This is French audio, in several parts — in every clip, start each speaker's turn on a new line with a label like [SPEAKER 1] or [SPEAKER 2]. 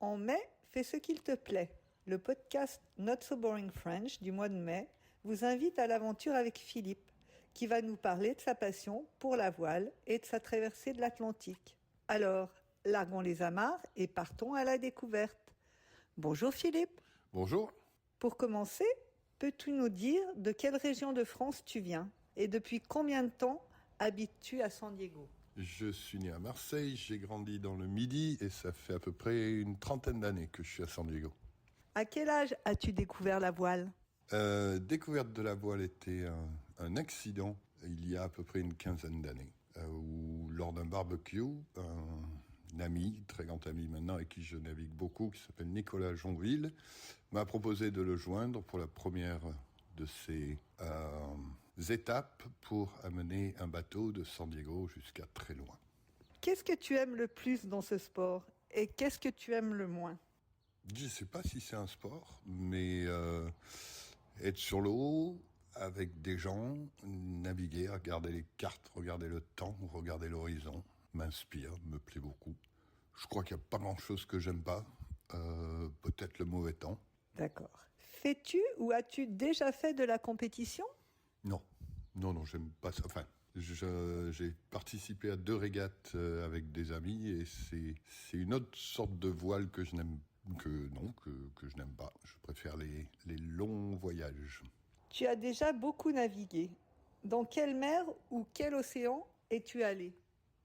[SPEAKER 1] En mai, fais ce qu'il te plaît. Le podcast Not So Boring French du mois de mai vous invite à l'aventure avec Philippe, qui va nous parler de sa passion pour la voile et de sa traversée de l'Atlantique. Alors, larguons les amarres et partons à la découverte. Bonjour Philippe.
[SPEAKER 2] Bonjour.
[SPEAKER 1] Pour commencer, peux-tu nous dire de quelle région de France tu viens et depuis combien de temps habites-tu à San Diego ?
[SPEAKER 2] Je suis né à Marseille, j'ai grandi dans le Midi et ça fait à peu près une 30aine d'années que je suis à San Diego.
[SPEAKER 1] À quel âge as-tu découvert la voile ?
[SPEAKER 2] Découverte de la voile était un accident il y a à peu près une 15aine d'années où lors d'un barbecue, un ami, très grand ami maintenant avec qui je navigue beaucoup, qui s'appelle Nicolas Jonville, m'a proposé de le joindre pour la première de ces étapes pour amener un bateau de San Diego jusqu'à très loin.
[SPEAKER 1] Qu'est-ce que tu aimes le plus dans ce sport et qu'est-ce que tu aimes le moins ?
[SPEAKER 2] Je ne sais pas si c'est un sport, mais être sur l'eau avec des gens, naviguer, regarder les cartes, regarder le temps, regarder l'horizon, m'inspire, me plaît beaucoup. Je crois qu'il n'y a pas grand-chose que j'aime pas, peut-être le mauvais temps.
[SPEAKER 1] D'accord. Fais-tu ou as-tu déjà fait de la compétition ?
[SPEAKER 2] Non, j'aime pas ça. Enfin, j'ai participé à 2 régates avec des amis et c'est une autre sorte de voile que je n'aime que je n'aime pas. Je préfère les longs voyages.
[SPEAKER 1] Tu as déjà beaucoup navigué. Dans quelle mer ou quel océan es-tu allé ?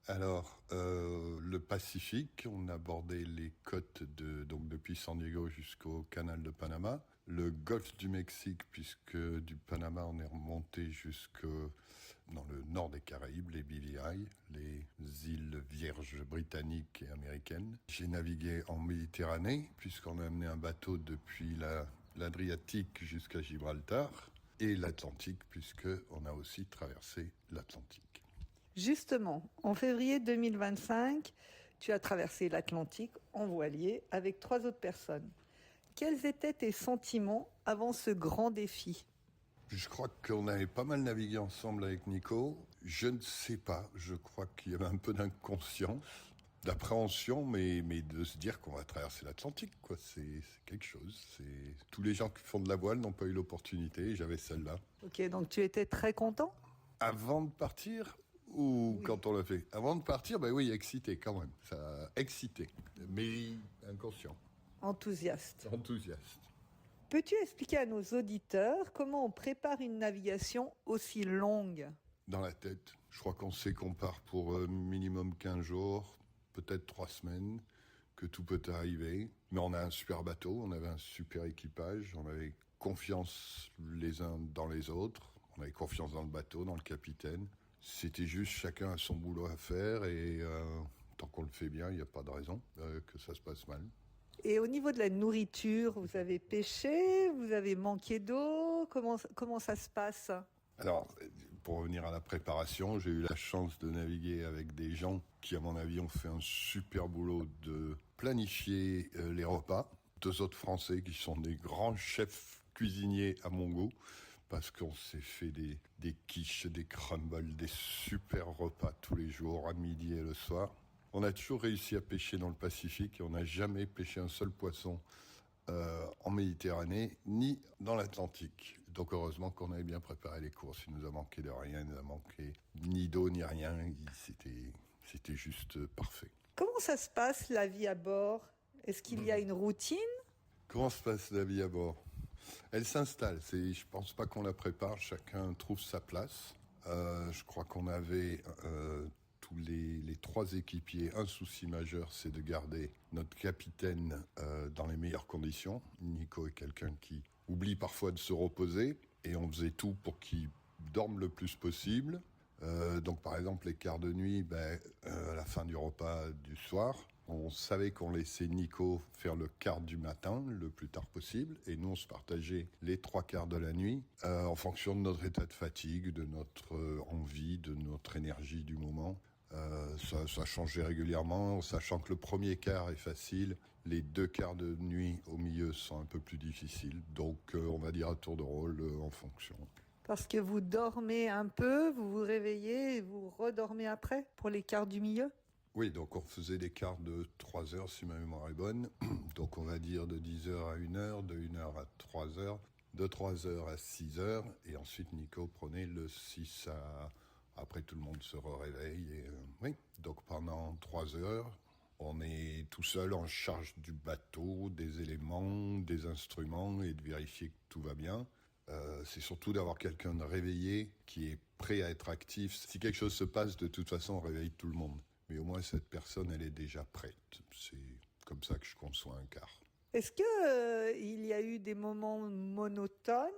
[SPEAKER 2] Alors, le Pacifique, on a abordé les côtes donc depuis San Diego jusqu'au canal de Panama. Le golfe du Mexique, puisque du Panama, on est remonté dans le nord des Caraïbes, les BVI, les îles Vierges britanniques et américaines. J'ai navigué en Méditerranée, puisqu'on a amené un bateau depuis l'Adriatique jusqu'à Gibraltar, et l'Atlantique, puisqu'on a aussi traversé l'Atlantique.
[SPEAKER 1] Justement, en février 2025, tu as traversé l'Atlantique en voilier avec 3 autres personnes. Quels étaient tes sentiments avant ce grand défi ?
[SPEAKER 2] Je crois qu'on avait pas mal navigué ensemble avec Nico. Je ne sais pas, je crois qu'il y avait un peu d'inconscience, d'appréhension, mais de se dire qu'on va traverser l'Atlantique, quoi. C'est quelque chose. Tous les gens qui font de la voile n'ont pas eu l'opportunité, j'avais celle-là.
[SPEAKER 1] Ok, donc tu étais très content ?
[SPEAKER 2] Avant de partir ou
[SPEAKER 1] Oui.
[SPEAKER 2] Quand on l'a fait? Avant de partir, oui, excité quand même. Ça excité, mais inconscient.
[SPEAKER 1] Enthousiaste.
[SPEAKER 2] Enthousiaste.
[SPEAKER 1] Peux-tu expliquer à nos auditeurs comment on prépare une navigation aussi longue ?
[SPEAKER 2] Dans la tête, je crois qu'on sait qu'on part pour minimum 15 jours, peut-être 3 semaines, que tout peut arriver. Mais on a un super bateau, on avait un super équipage, on avait confiance les uns dans les autres, on avait confiance dans le bateau, dans le capitaine. C'était juste chacun a son boulot à faire et tant qu'on le fait bien, il n'y a pas de raison que ça se passe mal.
[SPEAKER 1] Et au niveau de la nourriture, vous avez pêché, vous avez manqué d'eau, comment ça se passe ?
[SPEAKER 2] Alors, pour revenir à la préparation, j'ai eu la chance de naviguer avec des gens qui, à mon avis, ont fait un super boulot de planifier les repas. 2 autres Français qui sont des grands chefs cuisiniers à mon goût, parce qu'on s'est fait des quiches, des crumbles, des super repas tous les jours, à midi et le soir. On a toujours réussi à pêcher dans le Pacifique et on n'a jamais pêché un seul poisson en Méditerranée, ni dans l'Atlantique. Donc heureusement qu'on avait bien préparé les courses. Il nous a manqué de rien, il nous a manqué ni d'eau ni rien. C'était juste parfait.
[SPEAKER 1] Comment ça se passe la vie à bord ? Est-ce qu'il y a une routine ?
[SPEAKER 2] Comment se passe la vie à bord ? Elle s'installe. Je pense pas qu'on la prépare. Chacun trouve sa place. Je crois qu'on avait tous les 3 équipiers, un souci majeur, c'est de garder notre capitaine dans les meilleures conditions. Nico est quelqu'un qui oublie parfois de se reposer et on faisait tout pour qu'il dorme le plus possible. Donc par exemple les quarts de nuit, à la fin du repas du soir, on savait qu'on laissait Nico faire le quart du matin le plus tard possible et nous on se partageait les 3 quarts de la nuit en fonction de notre état de fatigue, de notre envie, de notre énergie du moment. Ça changeait régulièrement, sachant que le premier quart est facile, les 2 quarts de nuit au milieu sont un peu plus difficiles, donc on va dire à tour de rôle en fonction.
[SPEAKER 1] Parce que vous dormez un peu, vous vous réveillez et vous redormez après pour les quarts du milieu ?
[SPEAKER 2] Oui, donc on faisait des quarts de 3 heures si ma mémoire est bonne. Donc on va dire de 10 heures à 1 heure, de 1 heure à 3 heures, de 3 heures à 6 heures. Et ensuite Nico prenait le 6 à... Après tout le monde se réveille. Et, oui, donc pendant 3 heures, on est tout seul en charge du bateau, des éléments, des instruments et de vérifier que tout va bien. C'est surtout d'avoir quelqu'un de réveillé qui est prêt à être actif. Si quelque chose se passe, de toute façon, on réveille tout le monde. Mais au moins, cette personne, elle est déjà prête. C'est comme ça que je conçois un quart.
[SPEAKER 1] Est-ce que il y a eu des moments monotones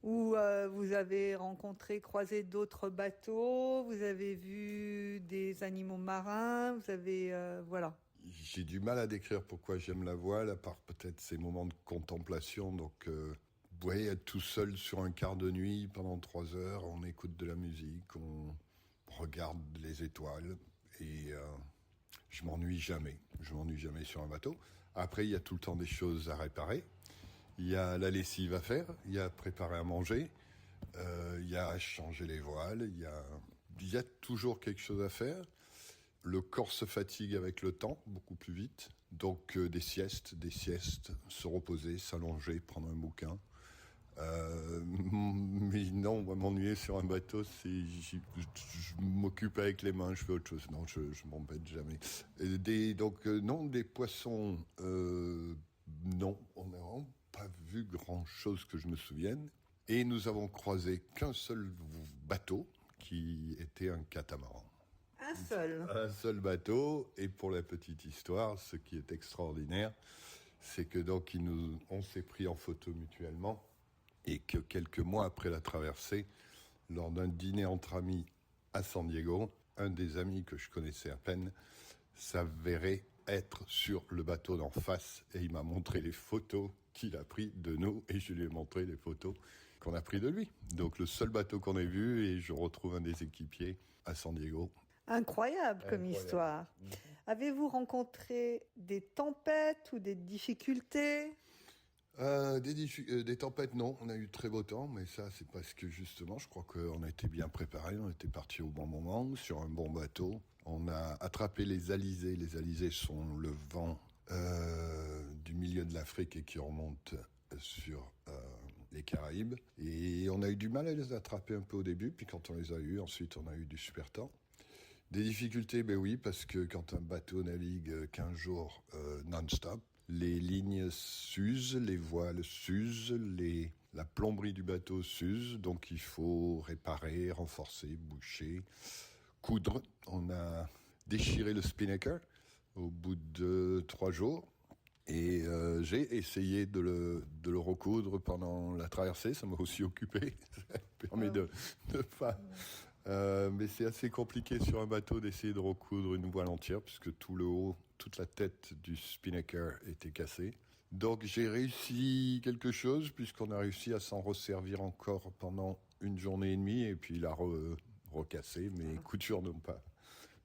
[SPEAKER 1] où vous avez rencontré, croisé d'autres bateaux, vous avez vu des animaux marins, vous avez... voilà.
[SPEAKER 2] J'ai du mal à décrire pourquoi j'aime la voile, à part peut-être ces moments de contemplation. Donc, vous voyez, être tout seul sur un quart de nuit pendant 3 heures, on écoute de la musique, on regarde les étoiles et je m'ennuie jamais. Je m'ennuie jamais sur un bateau. Après, il y a tout le temps des choses à réparer. Il y a la lessive à faire, il y a préparer à manger, il y a changer les voiles, il y a toujours quelque chose à faire. Le corps se fatigue avec le temps, beaucoup plus vite. Donc des siestes, se reposer, s'allonger, prendre un bouquin. Mais non, moi, m'ennuyer sur un bateau, je m'occupe avec les mains, je fais autre chose. Non, je m'embête jamais. Non, des poissons, non, on n'a vraiment pas vu grand-chose que je me souvienne. Et nous avons croisé qu'un seul bateau, qui était un catamaran. Un seul bateau, et pour la petite histoire, ce qui est extraordinaire, c'est que donc on s'est pris en photo mutuellement, et que quelques mois après la traversée, lors d'un dîner entre amis à San Diego, un des amis que je connaissais à peine s'avérait être sur le bateau d'en face, et il m'a montré les photos qu'il a pris de nous, et je lui ai montré les photos qu'on a pris de lui. Donc le seul bateau qu'on ait vu, et je retrouve un des équipiers à San Diego.
[SPEAKER 1] Incroyable comme histoire. Avez-vous rencontré des tempêtes ou des difficultés ?
[SPEAKER 2] Des tempêtes, non. On a eu très beau temps, mais ça, c'est parce que justement, je crois qu'on a été bien préparés. On était partis au bon moment, sur un bon bateau. On a attrapé les alizés. Les alizés sont le vent du milieu de l'Afrique et qui remonte sur les Caraïbes. Et on a eu du mal à les attraper un peu au début, puis quand on les a eus, ensuite on a eu du super temps. Des difficultés, ben oui, parce que quand un bateau navigue 15 jours non-stop, les lignes s'usent, les voiles s'usent, la plomberie du bateau s'use, donc il faut réparer, renforcer, boucher, coudre. On a déchiré le spinnaker au bout de 3 jours. Et j'ai essayé de le recoudre pendant la traversée, ça m'a aussi occupé, ça permet de pas... mais c'est assez compliqué sur un bateau d'essayer de recoudre une voile entière, puisque tout le haut, toute la tête du spinnaker était cassée. Donc j'ai réussi quelque chose, puisqu'on a réussi à s'en resservir encore pendant 1 journée et demie, et puis il a recassé, mes coutures n'ont pas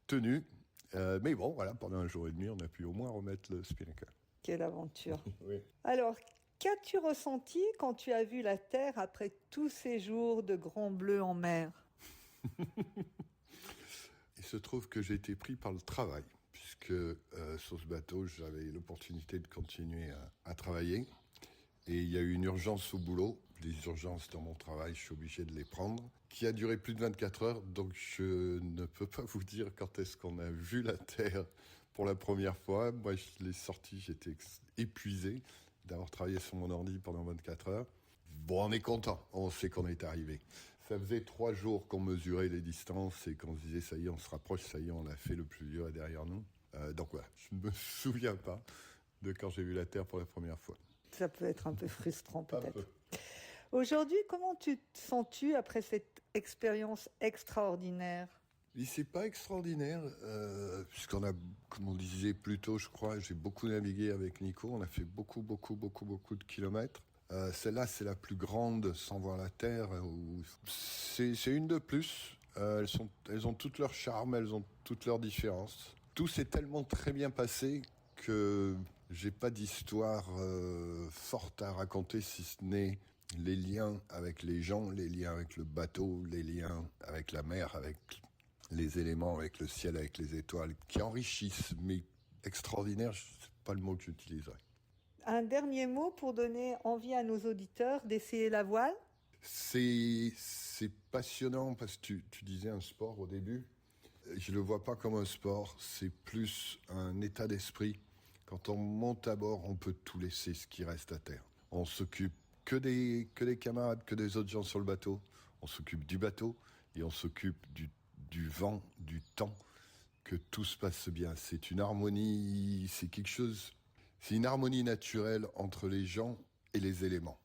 [SPEAKER 2] tenu. Mais bon, voilà, pendant 1 jour et demi, on a pu au moins remettre le spinnaker.
[SPEAKER 1] Quelle aventure.
[SPEAKER 2] Oui.
[SPEAKER 1] Alors, qu'as-tu ressenti quand tu as vu la Terre après tous ces jours de grand bleu en mer ?
[SPEAKER 2] Il se trouve que j'ai été pris par le travail, puisque sur ce bateau, j'avais l'opportunité de continuer à travailler. Et il y a eu une urgence au boulot, des urgences dans mon travail, je suis obligé de les prendre, qui a duré plus de 24 heures. Donc je ne peux pas vous dire quand est-ce qu'on a vu la Terre pour la première fois. Moi, je l'ai sorti, j'étais épuisé d'avoir travaillé sur mon ordi pendant 24 heures. Bon, on est content, on sait qu'on est arrivé. Ça faisait 3 jours qu'on mesurait les distances et qu'on se disait, ça y est, on se rapproche, ça y est, on l'a fait, le plus dur est derrière nous. Donc voilà, je ne me souviens pas de quand j'ai vu la Terre pour la première fois.
[SPEAKER 1] Ça peut être un peu frustrant peut-être. Aujourd'hui, comment te sens-tu après cette expérience extraordinaire ?
[SPEAKER 2] Et c'est pas extraordinaire, puisqu'on a, comme on disait plus tôt, je crois, j'ai beaucoup navigué avec Nico, on a fait beaucoup de kilomètres. Celle-là, c'est la plus grande sans voir la Terre. C'est une de plus. Elles ont toutes leur charme, elles ont toutes leurs différences. Tout s'est tellement très bien passé que j'ai pas d'histoire forte à raconter, si ce n'est les liens avec les gens, les liens avec le bateau, les liens avec la mer, avec les éléments avec le ciel, avec les étoiles, qui enrichissent, mais extraordinaire, c'est pas le mot que j'utiliserais.
[SPEAKER 1] Un dernier mot pour donner envie à nos auditeurs d'essayer la voile.
[SPEAKER 2] C'est passionnant parce que tu disais un sport au début. Je ne le vois pas comme un sport, c'est plus un état d'esprit. Quand on monte à bord, on peut tout laisser ce qui reste à terre. On s'occupe que des camarades, que des autres gens sur le bateau. On s'occupe du bateau et on s'occupe du vent, du temps, que tout se passe bien. C'est une harmonie, c'est une harmonie naturelle entre les gens et les éléments.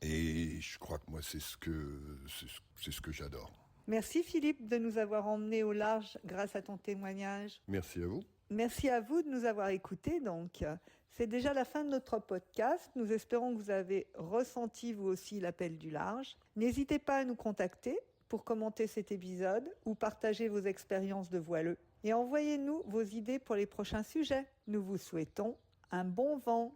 [SPEAKER 2] Et je crois que moi, c'est ce que j'adore.
[SPEAKER 1] Merci Philippe de nous avoir emmenés au large grâce à ton témoignage.
[SPEAKER 2] Merci à vous.
[SPEAKER 1] Merci à vous de nous avoir écoutés. Donc, c'est déjà la fin de notre podcast. Nous espérons que vous avez ressenti vous aussi l'appel du large. N'hésitez pas à nous contacter pour commenter cet épisode ou partager vos expériences de voileux. Et envoyez-nous vos idées pour les prochains sujets. Nous vous souhaitons un bon vent.